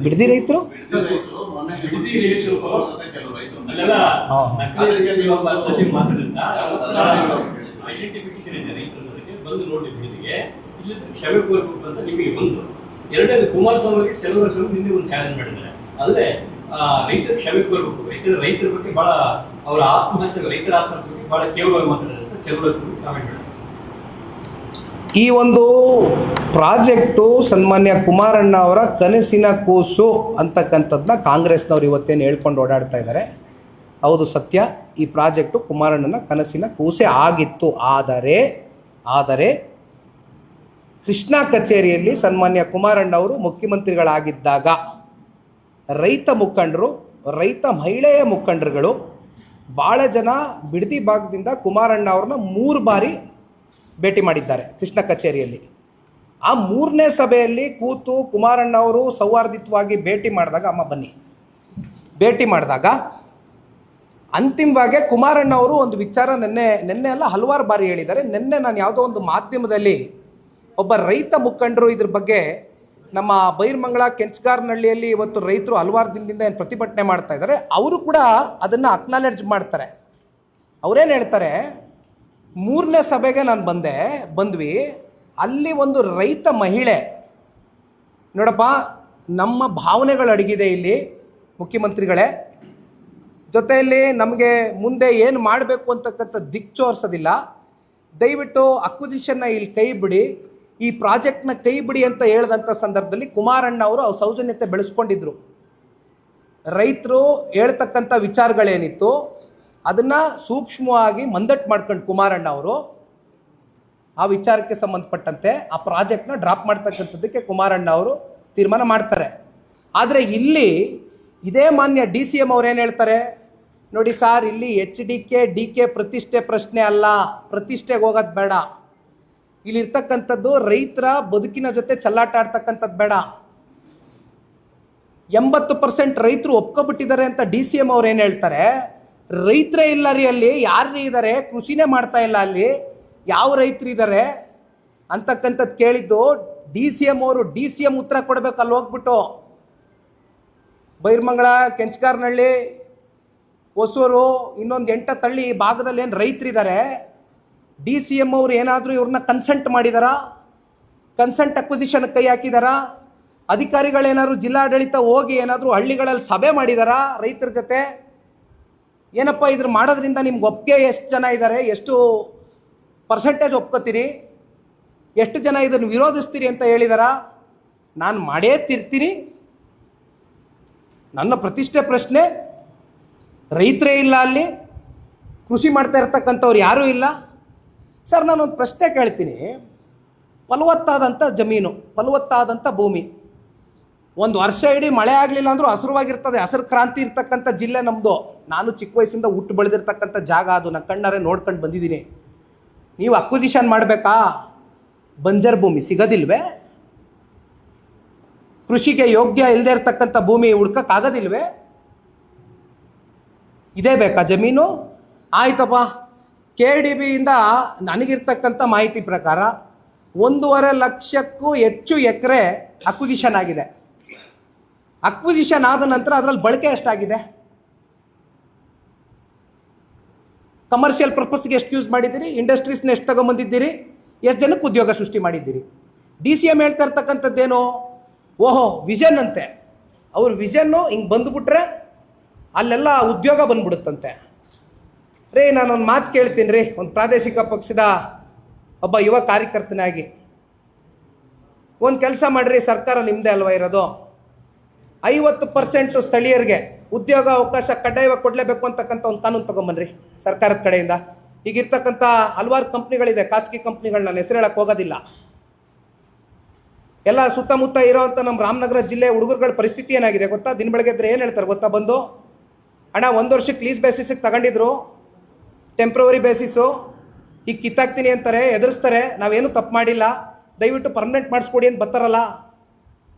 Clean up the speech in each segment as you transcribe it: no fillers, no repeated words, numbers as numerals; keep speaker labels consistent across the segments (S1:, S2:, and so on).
S1: ಬಿಡದಿ ರೈತರು
S2: ಬಂದು ನೋಡಿ ಬಿಡಿಗೆ ಇಲ್ಲಿ ಕ್ಷಮೆ ಕೋರಬೇಕು ಅಂತ ನಿಮಗೆ ಒಂದು. ಎರಡನೇದು ಕುಮಾರಸ್ವಾಮಿ ಅವರಿಗೆ ಚಲುವರಸ್ವಾಮಿ ನಿನ್ನೆ ಒಂದು ಚಾಲೆಂಜ್ ಮಾಡಿದ್ದಾರೆ. ಅಲ್ಲದೆ ರೈತರ ಕ್ಷಮೆ ಕೋರಬೇಕು, ಯಾಕಂದ್ರೆ ರೈತರ ಬಗ್ಗೆ ಬಹಳ ಅವರ ಆತ್ಮಹತ್ಯೆ, ರೈತರ ಆತ್ಮಹತ್ಯೆ ಬಗ್ಗೆ ಬಹಳ ಕೇವಲವಾಗಿ ಮಾತಾಡಿದಂತ ಚಲುವರಸ್ವಾಮಿ ಕಾಮೆಂಟ್ ಮಾಡಿದ್ದಾರೆ.
S1: ಈ ಒಂದು ಪ್ರಾಜೆಕ್ಟು ಸನ್ಮಾನ್ಯ ಕುಮಾರಣ್ಣ ಅವರ ಕನಸಿನ ಕೂಸು ಅಂತಕ್ಕಂಥದ್ದನ್ನ ಕಾಂಗ್ರೆಸ್ನವ್ರು ಇವತ್ತೇನು ಹೇಳ್ಕೊಂಡು ಓಡಾಡ್ತಾ ಇದ್ದಾರೆ. ಹೌದು, ಸತ್ಯ. ಈ ಪ್ರಾಜೆಕ್ಟು ಕುಮಾರಣ್ಣನ ಕನಸಿನ ಕೂಸೆ ಆಗಿತ್ತು. ಆದರೆ ಕೃಷ್ಣಾ ಕಚೇರಿಯಲ್ಲಿ ಸನ್ಮಾನ್ಯ ಕುಮಾರಣ್ಣ ಅವರು ಮುಖ್ಯಮಂತ್ರಿಗಳಾಗಿದ್ದಾಗ ರೈತ ಮುಖಂಡರು, ರೈತ ಮಹಿಳೆಯ ಮುಖಂಡರುಗಳು ಭಾಳ ಜನ ಬಿಡದಿ ಭಾಗದಿಂದ ಕುಮಾರಣ್ಣ ಅವ್ರನ್ನ 3 ಬಾರಿ ಭೇಟಿ ಮಾಡಿದ್ದಾರೆ ಕೃಷ್ಣ ಕಚೇರಿಯಲ್ಲಿ. ಆ 3ನೇ ಸಭೆಯಲ್ಲಿ ಕೂತು ಕುಮಾರಣ್ಣ ಅವರು ಸೌಹಾರ್ದಿತವಾಗಿ ಭೇಟಿ ಮಾಡಿದಾಗ ಅಂತಿಮವಾಗಿ ಕುಮಾರಣ್ಣ ಅವರು ಒಂದು ವಿಚಾರ ನಿನ್ನೆ ಅಲ್ಲ ಹಲವಾರು ಬಾರಿ ಹೇಳಿದ್ದಾರೆ. ನಿನ್ನೆ ನಾನು ಯಾವುದೋ ಒಂದು ಮಾಧ್ಯಮದಲ್ಲಿ ಒಬ್ಬ ರೈತ ಮುಖಂಡರು ಇದ್ರ ಬಗ್ಗೆ ನಮ್ಮ ಬೈರ್ಮಂಗಲ ಕೆಂಚಗಾರನಹಳ್ಳಿಯಲ್ಲಿ ಇವತ್ತು ರೈತರು ಹಲವಾರು ದಿನದಿಂದ ಏನು ಪ್ರತಿಭಟನೆ ಮಾಡ್ತಾ ಇದ್ದಾರೆ, ಅವರು ಕೂಡ ಅದನ್ನು ಅಕ್ನಾಲೆಡ್ಜ್ ಮಾಡ್ತಾರೆ. ಅವರೇನು ಹೇಳ್ತಾರೆ, 3ನೇ ಸಭೆಗೆ ನಾನು ಬಂದ್ವಿ, ಅಲ್ಲಿ ಒಂದು ರೈತ ಮಹಿಳೆ, ನೋಡಪ್ಪ ನಮ್ಮ ಭಾವನೆಗಳು ಅಡಗಿದೆ ಇಲ್ಲಿ ಮುಖ್ಯಮಂತ್ರಿಗಳೇ, ಜೊತೆಯಲ್ಲಿ ನಮಗೆ ಮುಂದೆ ಏನು ಮಾಡಬೇಕು ಅಂತಕ್ಕಂಥ ದಿಕ್ಚೋರಿಸೋದಿಲ್ಲ, ದಯವಿಟ್ಟು ಅಕ್ವಿಸಿಷನ್ನ ಇಲ್ಲಿ ಕೈ ಬಿಡಿ, ಈ ಪ್ರಾಜೆಕ್ಟ್ನ ಕೈ ಬಿಡಿ ಅಂತ ಹೇಳಿದಂಥ ಸಂದರ್ಭದಲ್ಲಿ ಕುಮಾರಣ್ಣ ಅವರು ಸೌಜನ್ಯತೆ ಬೆಳೆಸ್ಕೊಂಡಿದ್ರು. ರೈತರು ಹೇಳ್ತಕ್ಕಂಥ ವಿಚಾರಗಳೇನಿತ್ತು ಅದನ್ನು ಸೂಕ್ಷ್ಮವಾಗಿ ಮಂದಟ್ಟು ಮಾಡ್ಕೊಂಡು ಕುಮಾರಣ್ಣ ಅವರು ಆ ವಿಚಾರಕ್ಕೆ ಸಂಬಂಧಪಟ್ಟಂತೆ ಆ ಪ್ರಾಜೆಕ್ಟ್ನ ಡ್ರಾಪ್ ಮಾಡ್ತಕ್ಕಂಥದ್ದಕ್ಕೆ ಕುಮಾರಣ್ಣ ಅವರು ತೀರ್ಮಾನ ಮಾಡ್ತಾರೆ. ಆದರೆ ಇಲ್ಲಿ ಇದೇ ಮಾನ್ಯ DCM ಅವ್ರೇನು ಹೇಳ್ತಾರೆ ನೋಡಿ ಸಾರ್, ಇಲ್ಲಿ HDK ಪ್ರತಿಷ್ಠೆ ಪ್ರಶ್ನೆ ಅಲ್ಲ, ಪ್ರತಿಷ್ಠೆಗೆ ಹೋಗೋದು ಬೇಡ, ಇಲ್ಲಿರ್ತಕ್ಕಂಥದ್ದು ರೈತರ ಬದುಕಿನ ಜೊತೆ ಚೆಲ್ಲಾಟ ಆಡ್ತಕ್ಕಂಥದ್ದು ಬೇಡ. 80% ರೈತರು ಒಪ್ಕೊಬಿಟ್ಟಿದ್ದಾರೆ ಅಂತ DCM ಅವ್ರು ಏನು ಹೇಳ್ತಾರೆ, ರೈತರೇ ಇಲ್ಲ ರೀ ಅಲ್ಲಿ, ಯಾರು ಇದ್ದಾರೆ, ಕೃಷಿನೇ ಮಾಡ್ತಾ ಇಲ್ಲ ಅಲ್ಲಿ, ಯಾವ ರೈತರು ಇದ್ದಾರೆ ಅಂತಕ್ಕಂಥದ್ದು ಕೇಳಿದ್ದು DCM ಅವರು. DCM ಉತ್ತರ ಕೊಡಬೇಕು ಅಲ್ಲಿ ಹೋಗ್ಬಿಟ್ಟು. ಬೈರ್ಮಂಗಲ, ಕೆಂಚಗಾರನಹಳ್ಳಿ, ಹೊಸೂರು, ಇನ್ನೊಂದು 8 ತಳ್ಳಿ ಈ ಭಾಗದಲ್ಲಿ ಏನು ರೈತರಿದ್ದಾರೆ, DCM ಅವರು ಏನಾದರೂ ಇವ್ರನ್ನ ಕನ್ಸಲ್ಟ್ ಮಾಡಿದಾರಾ, ಕನ್ಸಲ್ಟ್ ಅಕ್ವಿಸಿಷನ್ ಕೈ ಹಾಕಿದಾರಾ, ಅಧಿಕಾರಿಗಳೇನಾದ್ರು ಜಿಲ್ಲಾಡಳಿತ ಹೋಗಿ ಏನಾದರೂ ಹಳ್ಳಿಗಳಲ್ಲಿ ಸಭೆ ಮಾಡಿದಾರಾ ರೈತರ ಜೊತೆ, ಏನಪ್ಪ ಇದ್ರ ಮಾಡೋದ್ರಿಂದ ನಿಮ್ಗೆ ಒಪ್ಪಿಗೆ ಎಷ್ಟು ಜನ ಇದ್ದಾರೆ, ಎಷ್ಟು ಪರ್ಸೆಂಟೇಜ್ ಒಪ್ಕೋತೀರಿ, ಎಷ್ಟು ಜನ ಇದನ್ನು ವಿರೋಧಿಸ್ತೀರಿ ಅಂತ ಹೇಳಿದಾರಾ? ನಾನು ಮಾಡೇ ತಿರ್ತೀನಿ, ನನ್ನ ಪ್ರತಿಷ್ಠೆ ಪ್ರಶ್ನೆ, ರೈತರೇ ಇಲ್ಲ ಅಲ್ಲಿ, ಕೃಷಿ ಮಾಡ್ತಾ ಇರ್ತಕ್ಕಂಥವ್ರು ಯಾರೂ ಇಲ್ಲ. ಸರ್, ನಾನೊಂದು ಪ್ರಶ್ನೆ ಕೇಳ್ತೀನಿ. ಫಲವತ್ತಾದಂಥ ಜಮೀನು, ಫಲವತ್ತಾದಂಥ ಭೂಮಿ, ಒಂದು ವರ್ಷ ಇಡೀ ಮಳೆ ಆಗಲಿಲ್ಲ ಅಂದರೂ ಹಸಿರುವಾಗಿರ್ತದೆ, ಹಸಿರು ಕ್ರಾಂತಿ ಇರ್ತಕ್ಕಂಥ ಜಿಲ್ಲೆ ನಮ್ಮದು. ನಾನು ಚಿಕ್ಕ ವಯಸ್ಸಿಂದ ಹುಟ್ಟು ಬೆಳೆದಿರ್ತಕ್ಕಂಥ ಜಾಗ ಅದು, ನಾನು ಕಣ್ಣಾರೆ ನೋಡ್ಕೊಂಡು ಬಂದಿದ್ದೀನಿ. ನೀವು ಅಕ್ವಿಸಿಷನ್ ಮಾಡಬೇಕಾ? ಬಂಜರ್ ಭೂಮಿ ಸಿಗೋದಿಲ್ವೇ? ಕೃಷಿಗೆ ಯೋಗ್ಯ ಇಲ್ಲದೆ ಇರತಕ್ಕಂಥ ಭೂಮಿ ಹುಡ್ಕೋಕ್ಕಾಗೋದಿಲ್ವೇ? ಇದೇ ಬೇಕಾ ಜಮೀನು? ಆಯ್ತಪ್ಪ, KDBಯಿಂದ ನನಗಿರ್ತಕ್ಕಂಥ ಮಾಹಿತಿ ಪ್ರಕಾರ 1.5 ಲಕ್ಷಕ್ಕೂ ಹೆಚ್ಚು ಎಕರೆ ಅಕ್ವಿಸಿಷನ್ ಆಗಿದೆ. ಅಕ್ವಿಸಿಷನ್ ಆದ ನಂತರ ಅದರಲ್ಲಿ ಬಳಕೆ ಎಷ್ಟಾಗಿದೆ? ಕಮರ್ಷಿಯಲ್ ಪರ್ಪಸ್ಗೆ ಎಷ್ಟು ಯೂಸ್ ಮಾಡಿದ್ದೀರಿ? ಇಂಡಸ್ಟ್ರೀಸ್ನ ಎಷ್ಟು ತಗೊಂಬಂದಿದ್ದೀರಿ? ಎಷ್ಟು ಜನಕ್ಕೆ ಉದ್ಯೋಗ ಸೃಷ್ಟಿ ಮಾಡಿದ್ದೀರಿ? DCM ಹೇಳ್ತಾ ಇರ್ತಕ್ಕಂಥದ್ದೇನು, ಓಹೋ ವಿಷನ್ ಅಂತೆ, ಅವ್ರ ವಿಷನ್ನು ಹಿಂಗೆ ಬಂದುಬಿಟ್ರೆ ಅಲ್ಲೆಲ್ಲ ಉದ್ಯೋಗ ಬಂದ್ಬಿಡುತ್ತಂತೆ. ರೀ, ನಾನೊಂದು ಮಾತು ಕೇಳ್ತೀನಿ ರೀ, ಒಂದು ಪ್ರಾದೇಶಿಕ ಪಕ್ಷದ ಒಬ್ಬ ಯುವ ಕಾರ್ಯಕರ್ತನಾಗಿ, ಒಂದು ಕೆಲಸ ಮಾಡಿರಿ, ಸರ್ಕಾರ ನಿಮ್ಮದೇ ಅಲ್ವಾ ಇರೋದು, 50% ಸ್ಥಳೀಯರಿಗೆ ಉದ್ಯೋಗ ಅವಕಾಶ ಕಡ್ಡಾಯವಾಗಿ ಕೊಡಲೇಬೇಕು ಅಂತಕ್ಕಂಥ ಒಂದು ಕಾನೂನು ತೊಗೊಂಬನ್ರಿ ಸರ್ಕಾರದ ಕಡೆಯಿಂದ. ಈಗಿರ್ತಕ್ಕಂಥ ಹಲವಾರು ಕಂಪ್ನಿಗಳಿದೆ, ಖಾಸಗಿ ಕಂಪ್ನಿಗಳು, ನಾನು ಹೆಸರು ಹೇಳಕ್ಕೆ ಹೋಗೋದಿಲ್ಲ. ಎಲ್ಲ ಸುತ್ತಮುತ್ತ ಇರೋವಂಥ ನಮ್ಮ ರಾಮನಗರ ಜಿಲ್ಲೆ ಹುಡುಗರುಗಳ ಪರಿಸ್ಥಿತಿ ಏನಾಗಿದೆ ಗೊತ್ತಾ? ದಿನ ಬೆಳಗ್ಗೆ ಇದ್ರೆ ಏನು ಹೇಳ್ತಾರೆ ಗೊತ್ತಾ? ಬಂದು ಅಣ್ಣ 1 ವರ್ಷಕ್ಕೆ ಲೀಸ್ ಬೇಸಿಸಿಗೆ ತಗೊಂಡಿದ್ರು, ಟೆಂಪ್ರವರಿ ಬೇಸಿಸು, ಈಗ ಕಿತ್ತಾಕ್ತೀನಿ ಅಂತಾರೆ, ಎದುರಿಸ್ತಾರೆ, ನಾವೇನು ತಪ್ಪು ಮಾಡಿಲ್ಲ, ದಯವಿಟ್ಟು ಪರ್ಮನೆಂಟ್ ಮಾಡಿಸ್ಕೊಡಿ ಅಂತ ಬರ್ತಾರಲ್ಲ.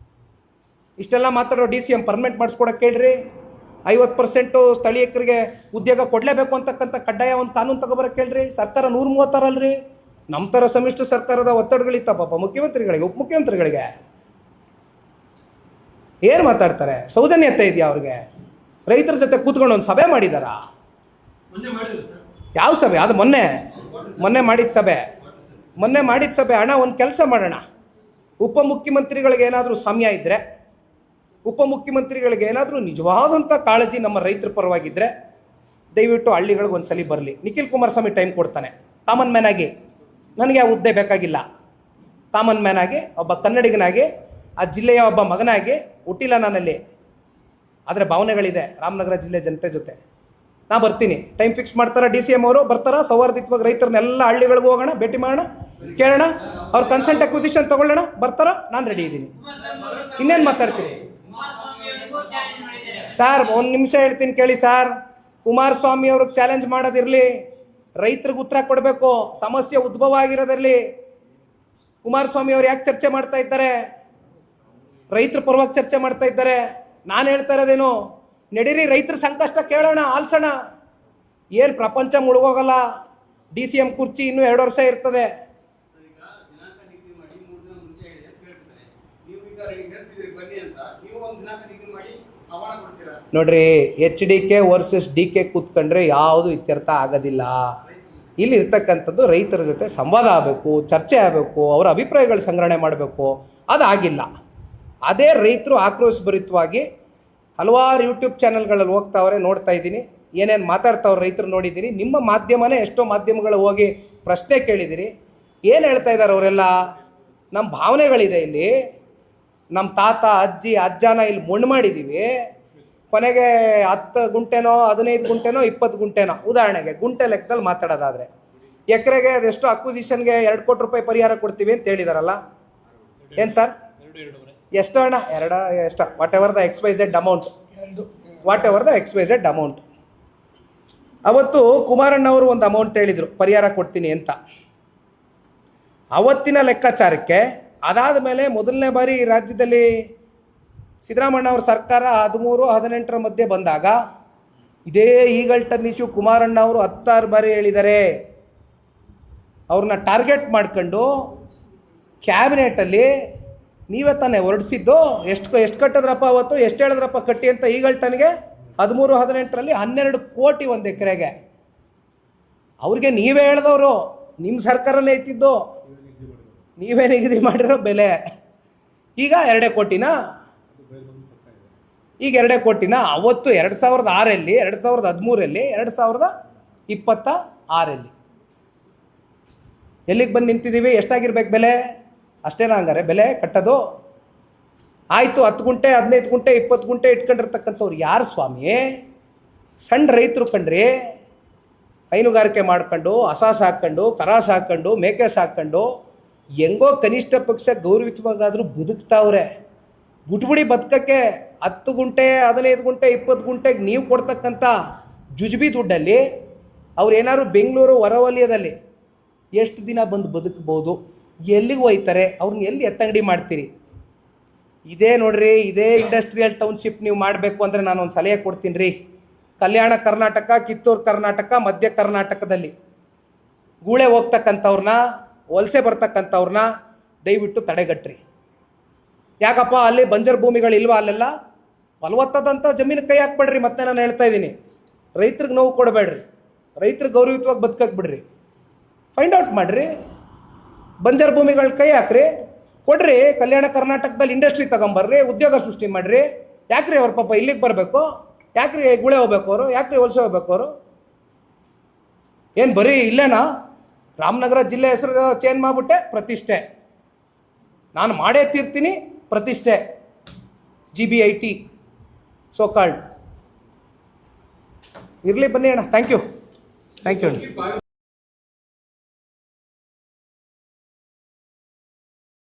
S1: ಇಷ್ಟೆಲ್ಲ ಮಾತಾಡೋ DCM ಪರ್ಮನೆಂಟ್ ಮಾಡಿಸ್ಕೊಡಕ್ಕೆ ಕೇಳ್ರಿ. 50% ಸ್ಥಳೀಯರಿಗೆ ಉದ್ಯೋಗ ಕೊಡಲೇಬೇಕು ಅಂತಕ್ಕಂಥ ಕಡ್ಡಾಯ ಒಂದು ಕಾನೂನು ತಗೊಬರಕ್ಕೆ ಕೇಳ್ರಿ. ಸರ್ಕಾರ 136 ಅಲ್ರಿ, ನಮ್ಮ ಥರ ಸಮ್ಮಿಶ್ರ ಸರ್ಕಾರದ ಒತ್ತಡಗಳಿತ್ತ ಪಾಪ ಮುಖ್ಯಮಂತ್ರಿಗಳಿಗೆ ಉಪಮುಖ್ಯಮಂತ್ರಿಗಳಿಗೆ. ಏನು ಮಾತಾಡ್ತಾರೆ? ಸೌಜನ್ಯತೆ ಇದೆಯಾ ಅವ್ರಿಗೆ? ರೈತರ ಜೊತೆ ಕೂತ್ಕೊಂಡು ಒಂದು ಸಭೆ ಮಾಡಿದಾರಾ?
S2: ಮೊನ್ನೆ ಮಾಡಿದ್ರು ಸರ್.
S1: ಯಾವ ಸಭೆ ಅದು? ಮೊನ್ನೆ ಮಾಡಿದ ಸಭೆ. ಅಣ್ಣ ಒಂದು ಕೆಲಸ ಮಾಡೋಣ, ಉಪಮುಖ್ಯಮಂತ್ರಿಗಳಿಗೆ ಏನಾದರೂ ಸಮಯ ಇದ್ದರೆ, ಉಪಮುಖ್ಯಮಂತ್ರಿಗಳಿಗೆ ಏನಾದರೂ ನಿಜವಾದಂಥ ಕಾಳಜಿ ನಮ್ಮ ರೈತರ ಪರವಾಗಿದ್ದರೆ ದಯವಿಟ್ಟು ಹಳ್ಳಿಗಳಿಗೆ ಒಂದು ಸಲ ಬರಲಿ. ನಿಖಿಲ್ ಕುಮಾರಸ್ವಾಮಿ ಟೈಮ್ ಕೊಡ್ತಾನೆ ಕಾಮನ್ ಮ್ಯಾನ್ ಆಗಿ. ನನಗೆ ಆ ಹುದ್ದೆ ಬೇಕಾಗಿಲ್ಲ. ಕಾಮನ್ ಮ್ಯಾನ್ ಆಗಿ ಒಬ್ಬ ಕನ್ನಡಿಗನಾಗಿ ಆ ಜಿಲ್ಲೆಯ ಒಬ್ಬ ಮಗನಾಗಿ ಹುಟ್ಟಿಲ್ಲ ನಾನಲ್ಲಿ, ಆದರೆ ಭಾವನೆಗಳಿದೆ ರಾಮನಗರ ಜಿಲ್ಲೆ ಜನತೆ ಜೊತೆ. ನಾ ಬರ್ತೀನಿ. ಟೈಮ್ ಫಿಕ್ಸ್ ಮಾಡ್ತಾರಾ DCM ಅವರು? ಬರ್ತಾರಾ? ಸೌಹಾರ್ದಯುತವಾಗಿ ರೈತರನ್ನೆಲ್ಲ ಹಳ್ಳಿಗಳಿಗೆ ಹೋಗೋಣ, ಭೇಟಿ ಮಾಡೋಣ, ಕೇಳೋಣ, ಅವ್ರ ಕನ್ಸೆಂಟ್ ಅಕ್ವಿಸಿಷನ್ ತೊಗೊಳ್ಳೋಣ. ಬರ್ತಾರಾ? ನಾನು ರೆಡಿ ಇದ್ದೀನಿ. ಇನ್ನೇನು ಮಾತಾಡ್ತೀನಿ ಸರ್? ಒಂದು ನಿಮಿಷ ಹೇಳ್ತೀನಿ ಕೇಳಿ ಸರ್. ಕುಮಾರಸ್ವಾಮಿ ಅವ್ರಿಗೆ ಚಾಲೆಂಜ್ ಮಾಡೋದಿರಲಿ, ರೈತರಿಗೆ ಉತ್ತರ ಕೊಡಬೇಕು. ಸಮಸ್ಯೆ ಉದ್ಭವ ಆಗಿರೋದಿರಲಿ. ಕುಮಾರಸ್ವಾಮಿ ಅವ್ರು ಯಾಕೆ ಚರ್ಚೆ ಮಾಡ್ತಾ ಇದ್ದಾರೆ? ರೈತರ ಪರವಾಗಿ ಚರ್ಚೆ ಮಾಡ್ತಾ ಇದ್ದಾರೆ. ನಾನು ಹೇಳ್ತಾ ಇರೋದೇನು, ನಡೀರಿ ರೈತರ ಸಂಕಷ್ಟ ಕೇಳೋಣ, ಆಲ್ಸೋಣ. ಏನು ಪ್ರಪಂಚ ಮುಳುಗೋಗಲ್ಲ. DCM ಕುರ್ಚಿ ಇನ್ನೂ 2 ವರ್ಷ ಇರ್ತದೆ. ನೋಡ್ರಿ, HDK ವರ್ಸಸ್ DK ಕೂತ್ಕೊಂಡ್ರೆ ಯಾವುದು ಇತ್ಯರ್ಥ ಆಗೋದಿಲ್ಲ. ಇಲ್ಲಿ ಇರ್ತಕ್ಕಂಥದ್ದು ರೈತರ ಜೊತೆ ಸಂವಾದ ಆಗಬೇಕು, ಚರ್ಚೆ ಆಗಬೇಕು, ಅವರ ಅಭಿಪ್ರಾಯಗಳು ಸಂಗ್ರಹಣೆ ಮಾಡಬೇಕು. ಅದಾಗಿಲ್ಲ. ಅದೇ ರೈತರು ಆಕ್ರೋಶಭರಿತವಾಗಿ ಹಲವಾರು ಯೂಟ್ಯೂಬ್ ಚಾನಲ್ಗಳಲ್ಲಿ ಹೋಗ್ತಾವ್ರೆ, ನೋಡ್ತಾ ಇದ್ದೀನಿ. ಏನೇನು ಮಾತಾಡ್ತಾವ್ರೆ ರೈತರು ನೋಡಿದ್ದೀನಿ. ನಿಮ್ಮ ಮಾಧ್ಯಮನೇ ಎಷ್ಟೋ ಮಾಧ್ಯಮಗಳು ಹೋಗಿ ಪ್ರಶ್ನೆ ಕೇಳಿದಿರಿ. ಏನು ಹೇಳ್ತಾ ಇದ್ದಾರೆ ಅವರೆಲ್ಲ? ನಮ್ಮ ಭಾವನೆಗಳಿದೆ ಇಲ್ಲಿ. ನಮ್ಮ ತಾತ ಅಜ್ಜಿ ಅಜ್ಜನ ಇಲ್ಲಿ ಮಣ್ಣು ಮಾಡಿದ್ದೀವಿ. ಕೊನೆಗೆ 10 ಗುಂಟೆನೋ 15 ಗುಂಟೆನೋ 20 ಗುಂಟೆನೋ, ಉದಾಹರಣೆಗೆ ಗುಂಟೆ ಲೆಕ್ಕದಲ್ಲಿ ಮಾತಾಡೋದಾದರೆ, ಎಕರೆಗೆ ಅದೆಷ್ಟು ಅಕ್ವಿಸಿಷನ್ಗೆ 2 ಕೋಟಿ ರೂಪಾಯಿ ಪರಿಹಾರ ಕೊಡ್ತೀವಿ ಅಂತ ಹೇಳಿದಾರಲ್ಲ. ಏನು ಸರ್? ಎಷ್ಟು ಅಣ್ಣ? ಎಷ್ಟು? What ever the XYZ amount. ಅವತ್ತು ಕುಮಾರಣ್ಣವರು ಒಂದು ಅಮೌಂಟ್ ಹೇಳಿದರು, ಪರಿಹಾರ ಕೊಡ್ತೀನಿ ಅಂತ. ಅವತ್ತಿನ ಲೆಕ್ಕಾಚಾರಕ್ಕೆ ಅದಾದ ಮೇಲೆ ಮೊದಲನೇ ಬಾರಿ ರಾಜ್ಯದಲ್ಲಿ ಸಿದ್ದರಾಮಣ್ಣ ಅವ್ರ ಸರ್ಕಾರ 13-18 ಮಧ್ಯೆ ಬಂದಾಗ ಇದೇ ಈಗಲ್ಟನ್ ಇಶ್ಯೂ ಕುಮಾರಣ್ಣ ಅವರು 16 ಬಾರಿ ಹೇಳಿದ್ದಾರೆ. ಅವ್ರನ್ನ ಟಾರ್ಗೆಟ್ ಮಾಡ್ಕೊಂಡು ಕ್ಯಾಬಿನೆಟಲ್ಲಿ ನೀವೇ ತಾನೇ ಹೊರಡಿಸಿದ್ದು. ಎಷ್ಟು ಕಟ್ಟಿದ್ರಪ್ಪ ಅವತ್ತು? ಎಷ್ಟು ಹೇಳಿದ್ರಪ್ಪ ಕಟ್ಟಿ ಅಂತ? ಈಗಲ್ಟನ್ಗೆ 13-18ರಲ್ಲಿ 12 ಕೋಟಿ ಒಂದು ಎಕರೆಗೆ. ಅವ್ರಿಗೆ ನೀವೇ ಹೇಳಿದವರು, ನಿಮ್ಮ ಸರ್ಕಾರನೇ ಇತ್ತಿದ್ದು, ನೀವೇ ನಿಗದಿ ಮಾಡಿರೋ ಬೆಲೆ. ಈಗ 2 ಕೋಟಿನಾ? ಈಗ 2 ಕೋಟಿನ ಅವತ್ತು 2006ರಲ್ಲಿ, 2013ರಲ್ಲಿ, 2026ರಲ್ಲಿ ಎಲ್ಲಿಗೆ ಬಂದು ನಿಂತಿದ್ದೀವಿ? ಎಷ್ಟಾಗಿರ್ಬೇಕು ಬೆಲೆ? ಅಷ್ಟೇನಾ ಹಂಗಾರೆ ಬೆಲೆ ಕಟ್ಟೋದು? ಆಯಿತು, 10 ಗುಂಟೆ 15 ಗುಂಟೆ 20 ಗುಂಟೆ ಇಟ್ಕೊಂಡಿರ್ತಕ್ಕಂಥವ್ರು ಯಾರು ಸ್ವಾಮಿ? ಸಣ್ಣ ರೈತರು ಕಣ್ರಿ. ಹೈನುಗಾರಿಕೆ ಮಾಡ್ಕೊಂಡು, ಹಸ ಸಾಕೊಂಡು, ಕರ ಸಾಕೊಂಡು, ಮೇಕೆ ಸಾಕೊಂಡು, ಹೆಂಗೋ ಕನಿಷ್ಠ ಪಕ್ಷ ಗೌರವಿತವಾಗಾದರೂ ಬದುಕ್ತಾವ್ರೆ. ಬಿಟ್ಬಿಡಿ ಬದುಕಕ್ಕೆ. 10 ಗುಂಟೆ 15 ಗುಂಟೆ 20 ಗುಂಟೆಗೆ ನೀವು ಕೊಡ್ತಕ್ಕಂಥ ಜುಜುಬಿ ದುಡ್ಡಲ್ಲಿ ಅವ್ರು ಏನಾದ್ರು ಬೆಂಗಳೂರು ಹೊರವಲಯದಲ್ಲಿ ಎಷ್ಟು ದಿನ ಬಂದು ಬದುಕ್ಬೋದು? ಎಲ್ಲಿಗೆ ಹೋಯ್ತಾರೆ? ಅವ್ರನ್ನ ಎಲ್ಲಿ ಎತ್ತಂಗಡಿ ಮಾಡ್ತೀರಿ? ಇದೇ ನೋಡ್ರಿ, ಇದೇ ಇಂಡಸ್ಟ್ರಿಯಲ್ ಟೌನ್ಶಿಪ್ ನೀವು ಮಾಡಬೇಕು ಅಂದರೆ ನಾನು ಒಂದು ಸಲಹೆ ಕೊಡ್ತೀನಿ ರೀ. ಕಲ್ಯಾಣ ಕರ್ನಾಟಕ, ಕಿತ್ತೂರು ಕರ್ನಾಟಕ, ಮಧ್ಯ ಕರ್ನಾಟಕದಲ್ಲಿ ಗೂಳೆ ಹೋಗ್ತಕ್ಕಂಥವ್ರನ್ನ, ವಲಸೆ ಬರ್ತಕ್ಕಂಥವ್ರನ್ನ ದಯವಿಟ್ಟು ತಡೆಗಟ್ರಿ. ಯಾಕಪ್ಪ ಅಲ್ಲಿ ಬಂಜರ್ ಭೂಮಿಗಳಿಲ್ವಾ? ಅಲ್ಲೆಲ್ಲ ಫಲವತ್ತಾದಂಥ ಜಮೀನು ಕೈ ಹಾಕ್ಬೇಡ್ರಿ. ಮತ್ತೆ ನಾನು ಹೇಳ್ತಾ ಇದ್ದೀನಿ, ರೈತರಿಗೆ ನೋವು ಕೊಡಬೇಡ್ರಿ, ರೈತರಿಗೆ ಗೌರವಯುತವಾಗಿ ಬದುಕಕ್ಕೆ ಬಿಡ್ರಿ. ಫೈಂಡ್ ಔಟ್ ಮಾಡಿರಿ, ಬಂಜರ್ ಭೂಮಿಗಳ ಕೈ ಹಾಕ್ರಿ, ಕೊಡ್ರಿ. ಕಲ್ಯಾಣ ಕರ್ನಾಟಕದಲ್ಲಿ ಇಂಡಸ್ಟ್ರಿ ತಗೊಂಬರ್ರಿ, ಉದ್ಯೋಗ ಸೃಷ್ಟಿ ಮಾಡಿರಿ. ಯಾಕ್ರಿ ಅವ್ರ ಪಾಪ ಇಲ್ಲಿಗೆ ಬರಬೇಕು? ಯಾಕ್ರಿ ಗುಳೆ ಹೋಗ್ಬೇಕು ಅವರು? ಯಾಕ್ರಿ ವಲಸೆ ಹೋಗ್ಬೇಕು ಅವರು? ಏನು ಬರೀ ಇಲ್ಲೇನಾ? ರಾಮನಗರ ಜಿಲ್ಲೆ ಹೆಸರು ಚೇಂಜ್ ಮಾಡಿಬಿಟ್ಟೆ, ಪ್ರತಿಷ್ಠೆ ನಾನು ಮಾಡೇ ತೀರ್ತೀನಿ, ಪ್ರತಿಷ್ಠೆ GBIT ಸೋಕಾಲ್ಡ್. ಇರಲಿ, ಬನ್ನಿ ಅಣ್ಣ. Thank you.